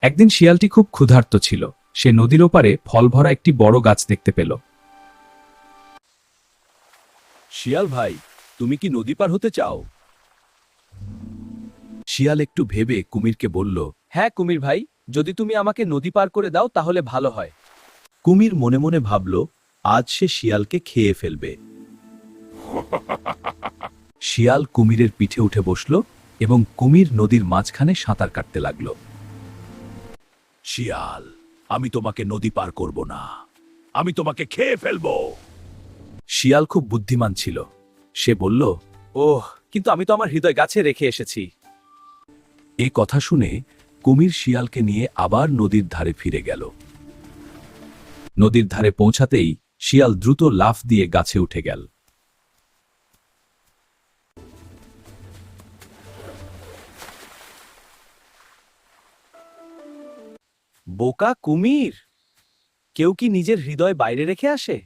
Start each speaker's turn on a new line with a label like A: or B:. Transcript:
A: একদিন শিয়ালটি খুব ক্ষুধার্ত ছিল। সে নদীর ওপারে ফল ভরা একটি বড় গাছ দেখতে পেল।
B: শিয়াল ভাই, তুমি কি নদী পার হতে চাও? শিয়াল একটু ভেবে কুমিরকে বলল,
C: হ্যাঁ কুমির ভাই, যদি তুমি আমাকে নদী পার করে দাও তাহলে ভালো হয়।
B: কুমির মনে মনে ভাবল, আজ সে শিয়ালকে খেয়ে ফেলবে। শিয়াল কুমিরের পিঠে উঠে বসল এবং কুমির নদীর মাঝখানে সাঁতার কাটতে লাগল। শিয়াল, আমি তোমাকে নদী পার করব না, আমি তোমাকে খেয়ে ফেলব। শিয়াল খুব বুদ্ধিমান ছিল। সে বলল,
C: ওহ, কিন্তু আমি তো আমার হৃদয় গাছে রেখে এসেছি।
B: এ কথা শুনে কুমির শিয়ালকে নিয়ে আবার নদীর ধারে ফিরে গেল। নদীর ধারে পৌঁছাতেই শিয়াল দ্রুত লাফ দিয়ে গাছে উঠে গেল।
C: বোকা কুমির, কেউ কি নিজের হৃদয় বাইরে রেখে আসে?